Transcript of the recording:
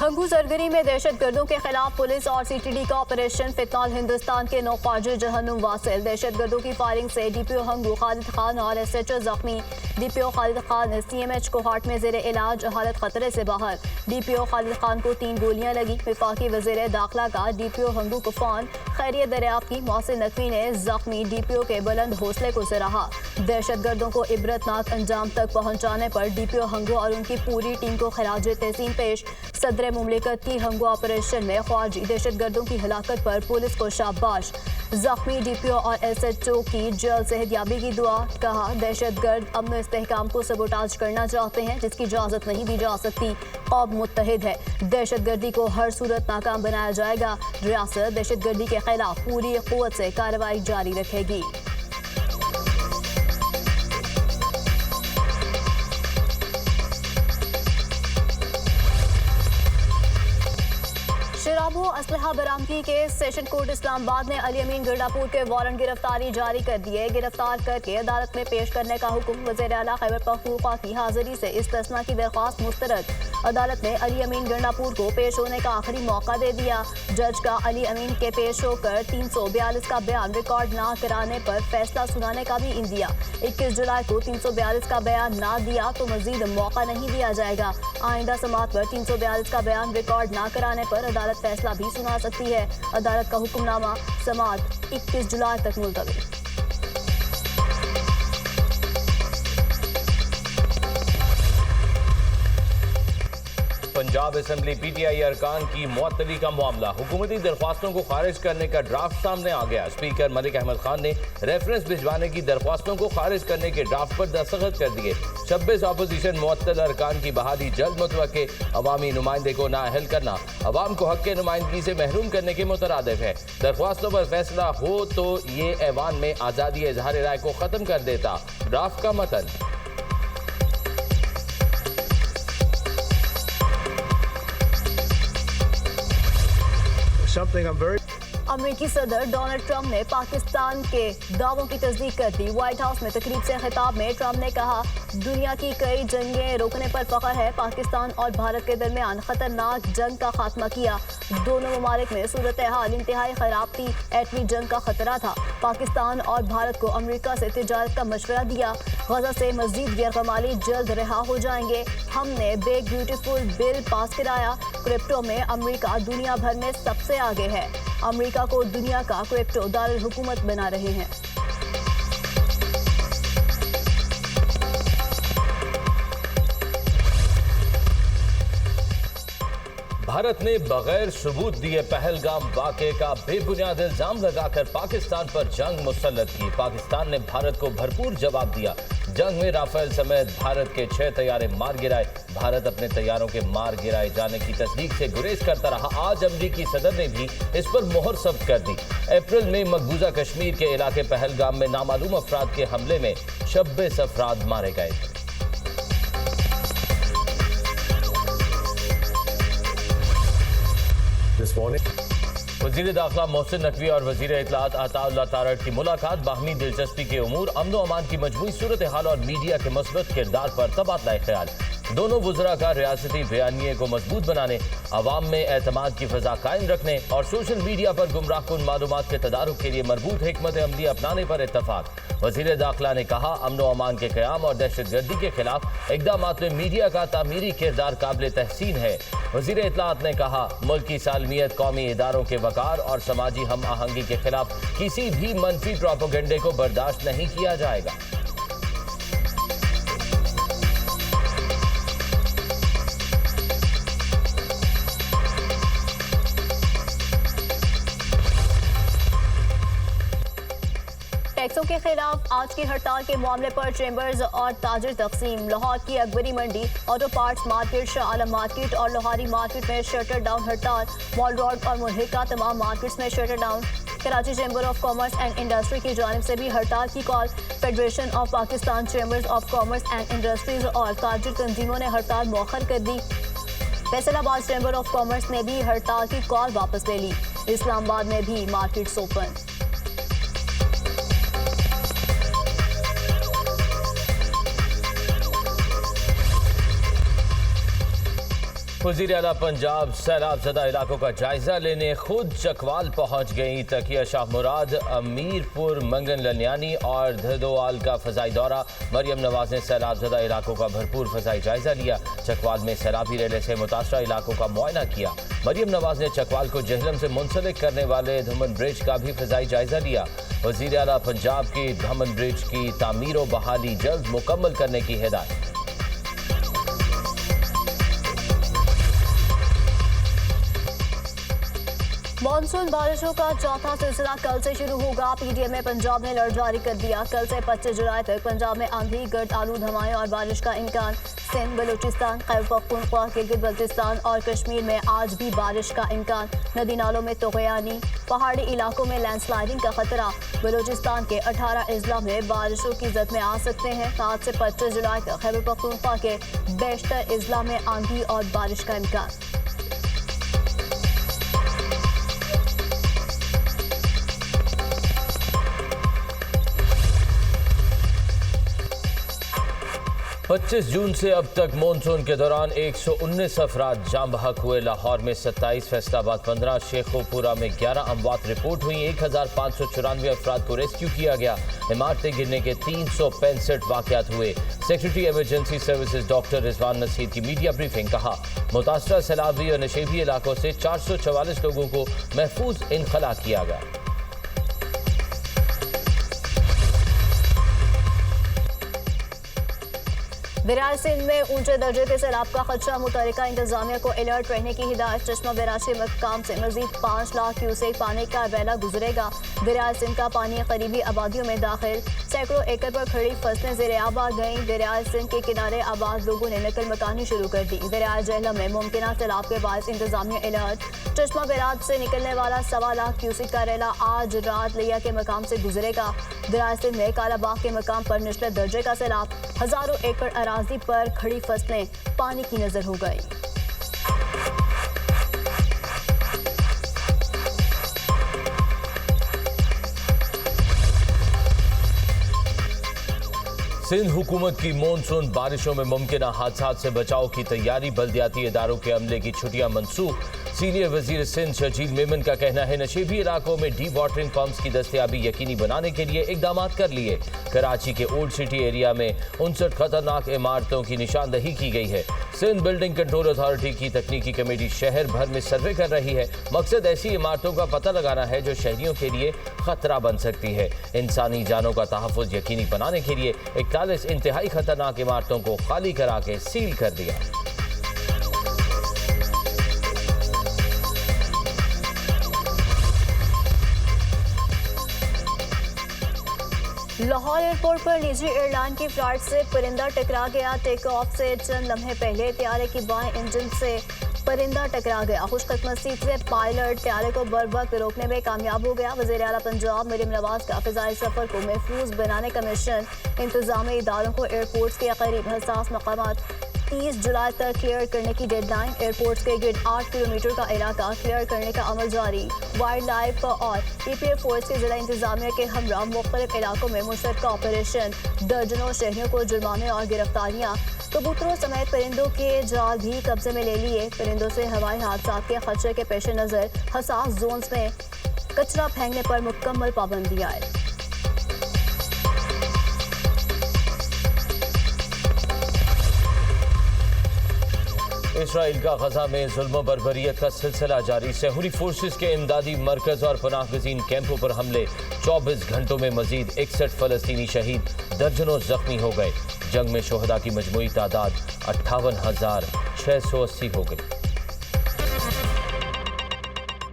हंगू सरगरी में दहशत गर्दों के खिलाफ पुलिस और सीटीडी का ऑपरेशन। फिलहाल हिंदुस्तान के 9 फाजिर जहन्नुम वासिल। दहशत गर्दों की फायरिंग से डीपीओ हंगू खालिद खान और एसएचओ जख्मी। डीपीओ खालिद खान सीएमएच कोहाट में जेर इलाज, हालत खतरे से बाहर। डीपीओ खालिद खान को 3 गोलियां लगी। वफाकी वजीर दाखिला का डीपीओ हंगू को फोन। खैरियत दरियाफ्त की। मोहसिन नकवी ने जख्मी डीपीओ के बुलंद हौसले को सराहा। दहशत गर्दों को इबरतनाक अंजाम तक पहुंचाने पर डीपीओ हंगू और उनकी पूरी टीम को खराज तहसीन पेश। सदर मुमलिकत की हंगू ऑपरेशन में ख्वाजी दहशत गर्दों की हलाकत पर पुलिस को शाबाश। जख्मी डीपीओ और एसएचओ की जल्द सेहतयाबी की दुआ। कहा, दहशत गर्द अमन इस्तेहकाम को सबोटाज करना चाहते हैं, जिसकी इजाजत नहीं दी जा सकती। कौम मुत्तहिद है, दहशत गर्दी को हर सूरत नाकाम बनाया जाएगा। रियासत दहशत गर्दी के खिलाफ पूरी कुव्वत से कार्रवाई जारी रखेगी। शराबों असलहा बरामदगी के सेशन कोर्ट इस्लामाबाद ने अली अमीन गिरडापुर के वारंट गिरफ्तारी जारी कर दिए। गिरफ्तार करके अदालत में पेश करने का हुक्म। वज़ीर आला खैबर पख्तूनख्वा की हाजिरी से इस्तिस्ना की दरख्वास्त मुस्तरद। अदालत ने अली अमीन गिरडापुर को पेश होने का आखिरी मौका दे दिया। जज का अली अमीन के पेश होकर 342 का बयान रिकॉर्ड ना कराने पर फैसला सुनाने का भी इंदिया। 21 जुलाई को 342 का बयान ना दिया तो मजीद मौका नहीं दिया जाएगा। आइंदा समात पर 342 का बयान रिकॉर्ड ना कराने पर अदालत फैसला भी सुना सकती है। अदालत का हुक्मनामा समात 21 जुलाई तक मुलतवी। पंजाब असेंबली पीटीआई अरकान की मुअत्तली का मामला। हुकूमती दरख्वास्तों को खारिज करने का ड्राफ्ट सामने आ गया। स्पीकर मलिक अहमद खान ने रेफरेंस भिजवाने की दरख्वास्तों को खारिज करने के ड्राफ्ट पर दस्तखत कर दिए। 26 अपोजिशन मुअत्तल अरकान की बहाली जल्द मुतवक्के। अवामी नुमाइंदे को नाअहल करना अवाम को हक नुमाइंदगी से महरूम करने के मुतरादिफ है। दरख्वास्तों पर फैसला हो तो ये ऐवान में आज़ादी इजहार राय को ख़त्म कर देता। ड्राफ्ट का मतन। अमेरिकी सदर डोनाल्ड ट्रंप ने पाकिस्तान के दावों की तस्दीक कर दी। व्हाइट हाउस में तकरीब से खिताब में ट्रंप ने कहा, दुनिया की कई जंगें रोकने पर फख्र है। पाकिस्तान और भारत के दरमियान खतरनाक जंग का खात्मा किया। दोनों ममालिक में सूरत हाल इंतहाई खराब थी। एटमी जंग का खतरा था। पाकिस्तान और भारत को अमेरिका से तिजारत का मशवरा दिया। गजा से मजीद गैरकमाली जल्द रिहा हो जाएंगे। हमने बिग ब्यूटीफुल बिल पास कराया। क्रिप्टो में अमेरिका दुनिया भर में सबसे आगे है। अमेरिका को दुनिया का क्रिप्टो दारुल हुकूमत बना रहे हैं। भारत ने बगैर सबूत दिए पहलगाम वाक़े का बेबुनियाद इल्जाम लगाकर पाकिस्तान पर जंग मुसल्लत की। पाकिस्तान ने भारत को भरपूर जवाब दिया। जंग में राफेल समेत भारत के 6 तैयारे मार गिराए। भारत अपने तैयारों के मार गिराए जाने की तस्दीक से गुरेज करता रहा। आज अमरीकी सदर ने भी इस पर मोहर सब्त कर दी। अप्रैल में मकबूजा कश्मीर के इलाके पहलगाम में नामालूम अफराद के हमले में 26 अफराद मारे गए थे। वज़ीर दाखिला मोहसिन नकवी और वज़ीर इत्तलाआत अताउल्लाह तारड़ की मुलाकात। बाहमी दिलचस्पी के उमूर, अमन व अमान की मजमूई सूरत हाल और मीडिया के मस्बत किरदार पर तबादला ख्याल। दोनों वज़रा का रियासती बयानिए को मजबूत बनाने, अवाम में एतमाद की फ़ज़ा कायम रखने और सोशल मीडिया पर गुमराह कुन मालूमात के तदारुक के लिए मरबूत हिकमत अमली अपनाने पर इत्तफाक। वज़ीर दाखिला ने कहा, अमन व अमान के क़याम और दहशत गर्दी के खिलाफ इक़दामात में मीडिया का तामीरी किरदार काबिल तहसीन है। वज़ीर इत्तलाआत ने कहा, मुल्क की सालमियत, कौमी इदारों के वक़ार और समाजी हम आहंगी के खिलाफ किसी भी मनफी प्रोपेगेंडे को बर्दाश्त नहीं किया जाएगा। टैक्सों के खिलाफ आज की हड़ताल के मामले पर चेंबर्स और ताजिर तकसीम। लाहौर की अकबरी मंडी, auto parts market, Shah Alam market और लोहारी मार्केट में शटर डाउन हड़ताल। मॉल रोड और मुल्हिका तमाम मार्केट्स में shutter down. Karachi chamber of commerce and industry की जानिब से भी हड़ताल की call. Federation of Pakistan chambers of commerce and industries और ताजिर तंजीमों ने हड़ताल मौखर कर दी। फैसलाबाद चेंबर ऑफ कॉमर्स ने भी हड़ताल की कॉल वापस ले ली। इस्लामाबाद में भी मार्केट्स ओपन। वजीर आला पंजाब सैलाब ज़दा इलाकों का जायजा लेने खुद चकवाल पहुंच गई। तकिया शाह मुराद, अमीरपुर, मंगन लनियानी और धरदोआल का फजाई दौरा। मरियम नवाज ने सैलाब ज़दा इलाकों का भरपूर फजाई जायजा लिया। चकवाल में सैलाबी रेले से मुतासरा इलाकों का मुआयना किया। मरियम नवाज ने चकवाल को जहलम से मुंसलिक करने वाले धमन ब्रिज का भी फजाई जायजा लिया। वजीर आला पंजाब की धमन ब्रिज की तामीर व बहाली जल्द मुकम्मल करने की हिदायत। मानसून बारिशों का चौथा सिलसिला कल से शुरू होगा। पीडीएम में पंजाब ने अलर्ट जारी कर दिया। कल से 25 जुलाई तक पंजाब में आंधी, गर्द आलूद हवाएं और बारिश का इम्कान। सिंध, बलूचिस्तान, खैबर पख्तूनख्वा, गिलगित बल्तिस्तान और कश्मीर में आज भी बारिश का इम्कान। नदी नालों में तोगयानी, पहाड़ी इलाकों में लैंडस्लाइडिंग का खतरा। बलूचिस्तान के 18 अजला में बारिशों की जद में आ सकते हैं। 7 से 25 जुलाई तक खैबर पख्तूनख्वा के बेशतर अजला में आंधी और बारिश का इम्कान। पच्चीस जून से अब तक मानसून के दौरान 119 अफराद जाम बहक हुए। लाहौर में 27, फैसलाबाद 15, शेखोपुरा में 11 अमवात रिपोर्ट हुई। 1594 अफराद को रेस्क्यू किया गया। इमारतें गिरने के 365 वाकयात हुए। Secretary emergency services doctor Rizwan Naseer की मीडिया ब्रीफिंग। कहा, मुतासरा सैलाबी और नशेबी इलाकों से 444 लोगों को महफूज इनखला किया गया। विरार सिंध में ऊंचे दर्जे के सैलाब का खदशा। मुतल्लिका इंतजामिया को अलर्ट रहने की हिदायत। चश्मा बैराज मकाम से मजीद 5 लाख क्यूसेक पानी का वैला गुजरेगा। विरार सिंध का पानी करीबी आबादियों में दाखिल। सैकड़ों एकड़ पर खड़ी फसलें ज़ेर-ए-आब आ गईं। दरिया सिंध के किनारे आबाद लोगों ने नकल मकानी शुरू कर दी। दरिया जहलम में मुमकिन सैलाब के बायस इंतजामिया अलर्ट। चश्मा बैराज से निकलने वाला 1.25 लाख क्यूसेक का रेला आज रात लिया के मकाम से गुजरेगा। दरिया सिंध में कालाबाग के मकाम पर निचले दर्जे का सैलाब। हजारों एकड़ अराजी पर खड़ी फसलें पानी की नजर हो गई। सिंध हुकूमत की मानसून बारिशों में मुमकिन हादसात से बचाव की तैयारी। बल्दियाती इदारों के अमले की छुट्टियां मनसूख। सीनियर वजीर सिंध शजील मेमन का कहना है, नशेबी इलाकों में डी वाटरिंग पंप्स की दस्तयाबी यकीनी बनाने के लिए इकदाम कर लिए। कराची के ओल्ड सिटी एरिया में 59 खतरनाक इमारतों की निशानदही की गई है। सिंध बिल्डिंग कंट्रोल अथॉरिटी की तकनीकी कमेटी शहर भर में सर्वे कर रही है। मकसद ऐसी इमारतों का पता लगाना है जो शहरियों के लिए खतरा बन सकती है। इंसानी जानों का तहफ़्फ़ुज़ यकीनी बनाने के लिए 41 इंतहाई खतरनाक इमारतों को खाली करा के सील कर दिया। लाहौर एयरपोर्ट पर निजी एयरलाइन की फ्लाइट से परिंदा टकरा गया। टेक ऑफ से चंद लम्हे पहले त्यारे की बाएं इंजन से परिंदा टकरा गया। खुशकिस्मती से पायलट त्यारे को बर वक्त रोकने में कामयाब हो गया। वज़ीर आला पंजाब मरियम नवाज का फ़िज़ाई सफ़र को महफूज बनाने का मिशन। इंतज़ामी इदारों को एयरपोर्ट्स के करीब हसास मकामात 30 जुलाई तक क्लियर करने की डेडलाइन। एयरपोर्ट्स के गिर्द 8 किलोमीटर का इलाका क्लियर करने का अमल जारी। वाइल्ड लाइफ और पीपीएफ फोर्स के जिला इंतजामिया के हमरा मुख्तलिफ इलाकों में मुश्तरका ऑपरेशन। दर्जनों शहरियों को जुर्माने और गिरफ्तारियाँ। कबूतरों समेत परिंदों के जाल भी कब्जे में ले लिए। परिंदों से हवाई हादसात के खदशे के पेश नज़र हसास जोन्स में कचरा फेंकने पर मुकम्मल पाबंदी आए। इसराइल का गजा में जुल्म बर्बरियत का सिलसिला जारी। सहूरी फोर्सेस के इमदादी मरकज और पनाह गजीन कैंपों पर हमले। 24 घंटों में मजीद 61 फलस्तीनी शहीद, दर्जनों जख्मी हो गए। जंग में शोहदा की मजमूई तादाद 58,680 हो गई।